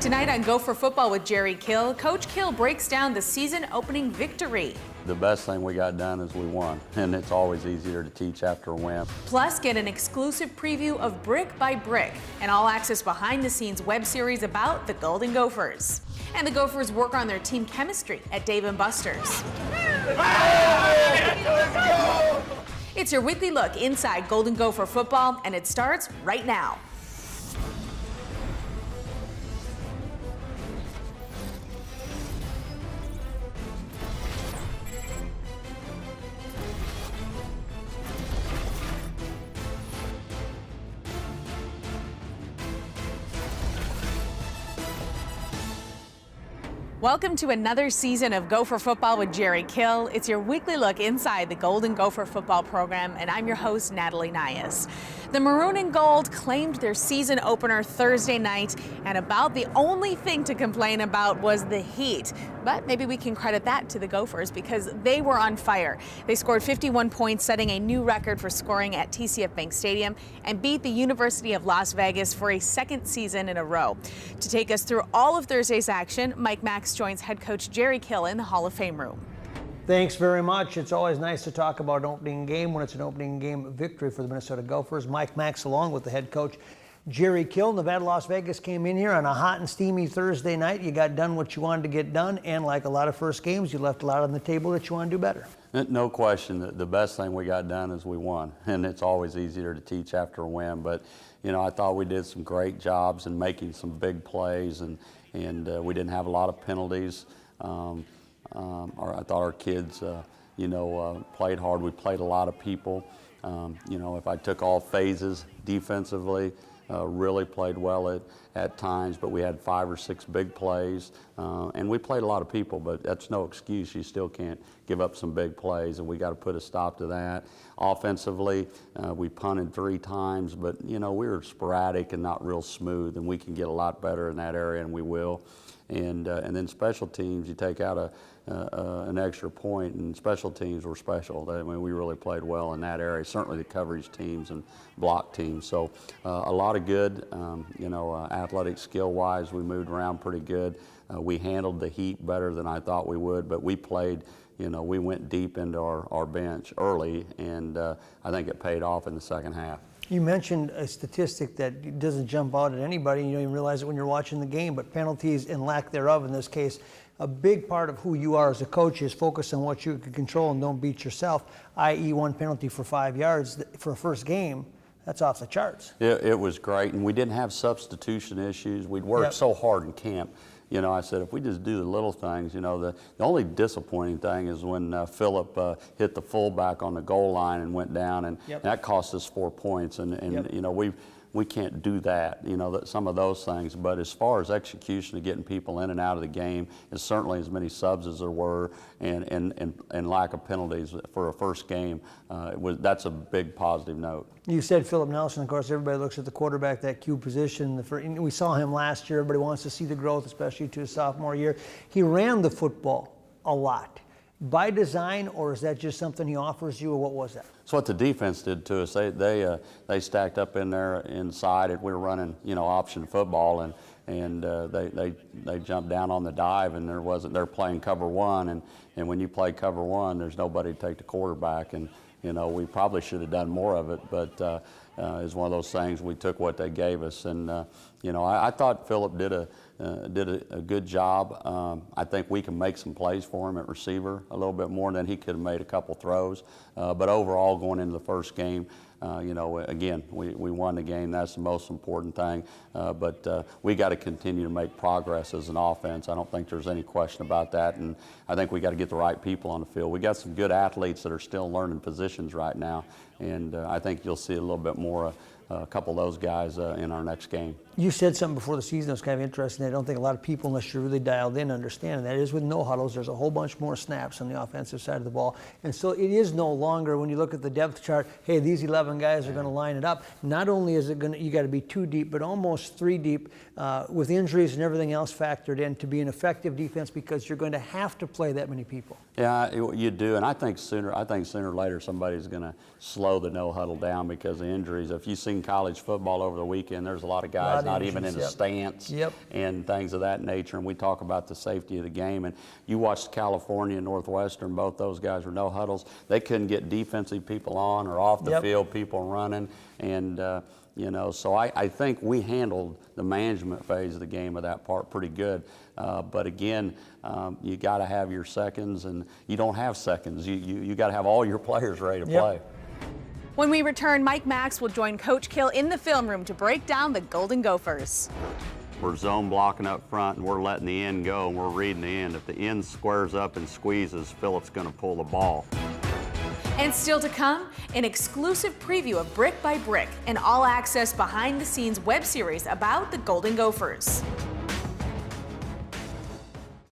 Tonight on Gopher Football with Jerry Kill, Coach Kill breaks down the season-opening victory. The best thing we got done is we won, and it's always easier to teach after a win. Plus, get an exclusive preview of Brick by Brick, an all-access behind-the-scenes web series about the Golden Gophers. And the Gophers work on their team chemistry at Dave & Buster's. It's your weekly look inside Golden Gopher football, and it starts right now. Welcome to another season of Gopher Football with Jerry Kill. It's your weekly look inside the Golden Gopher football program, and I'm your host, Natalie Nias. The Maroon and Gold claimed their season opener Thursday night, and about the only thing to complain about was the heat. But maybe we can credit that to the Gophers because they were on fire. They scored 51 points, setting a new record for scoring at TCF Bank Stadium, and beat the University of Las Vegas for a second season in a row. To take us through all of Thursday's action, Mike Max joins head coach Jerry Kill in the Hall of Fame room. Thanks very much. It's always nice to talk about an opening game when it's an opening game victory for the Minnesota Gophers. Mike Max along with the head coach Jerry Kill. Nevada, Las Vegas came in here on a hot and steamy Thursday night. You got done what you wanted to get done, and like a lot of first games, you left a lot on the table that you want to do better. No question. The best thing we got done is we won, and it's always easier to teach after a win. But, you know, I thought we did some great jobs in making some big plays, and we didn't have a lot of penalties. I thought our kids, played hard. We played a lot of people. If I took all phases defensively, really played well at times, but we had 5 or 6 big plays. And we played a lot of people, but that's no excuse. You still can't give up some big plays, and we got to put a stop to that. Offensively, we punted 3 times, but, we were sporadic and not real smooth, and we can get a lot better in that area, and we will. And then special teams, you take out an extra point, and special teams were special. I mean, we really played well in that area, certainly the coverage teams and block teams. So a lot of good, athletic skill-wise, we moved around pretty good. We handled the heat better than I thought we would, but we played, we went deep into our bench early, and I think it paid off in the second half. You mentioned a statistic that doesn't jump out at anybody. You don't even realize it when you're watching the game, but penalties and lack thereof in this case, a big part of who you are as a coach is focus on what you can control and don't beat yourself, i.e. 1 penalty for 5 yards for a first game. That's off the charts. It was great, and we didn't have substitution issues. We'd worked so hard in camp. I said, if we just do the little things, the only disappointing thing is when Philip hit the fullback on the goal line and went down, and that cost us 4 points. And we can't do that, some of those things. But as far as execution of getting people in and out of the game, it's certainly as many subs as there were, and lack of penalties for a first game. That's a big positive note. You said Philip Nelson. Of course, everybody looks at the quarterback, that Q position. We saw him last year. Everybody wants to see the growth, especially to his sophomore year. He ran the football a lot. By design, or is that just something he offers you, or what was that? It's what the defense did to us. They stacked up in there inside, and we were running option football, and they jumped down on the dive, and they're playing cover 1, and when you play cover 1, there's nobody to take the quarterback, and we probably should have done more of it, but it's one of those things. We took what they gave us, and I thought Philip did a good job. I think we can make some plays for him at receiver a little bit more than he could have made a couple throws. But overall, going into the first game, again, we won the game. That's the most important thing. But we got to continue to make progress as an offense. I don't think there's any question about that. And I think we got to get the right people on the field. We got some good athletes that are still learning positions right now. And I think you'll see a little bit more a couple of those guys in our next game. You said something before the season that was kind of interesting. I don't think a lot of people, unless you're really dialed in, understand. And that is with no huddles, there's a whole bunch more snaps on the offensive side of the ball. And so it is no longer, when you look at the depth chart, hey, these 11 guys are going to line it up. Not only is it going to, you got to be 2 deep, but almost 3 deep with injuries and everything else factored in to be an effective defense, because you're going to have to play that many people. Yeah, you do. And I think sooner or later somebody's going to slow the no huddle down because of injuries. If you see seen college football over the weekend, there's a lot of guys not even in a stance and things of that nature, and we talk about the safety of the game. And you watched California and Northwestern, both those guys were no huddles. They couldn't get defensive people on or off the field, people running, and you know, so I think we handled the management phase of the game of that part pretty good. But again, you got to have your seconds, and you don't have seconds. You got to have all your players ready to play. When we return, Mike Max will join Coach Kill in the film room to break down the Golden Gophers. We're zone blocking up front, and we're letting the end go, and we're reading the end. If the end squares up and squeezes, Phillip's going to pull the ball. And still to come, an exclusive preview of Brick by Brick, an all-access behind-the-scenes web series about the Golden Gophers.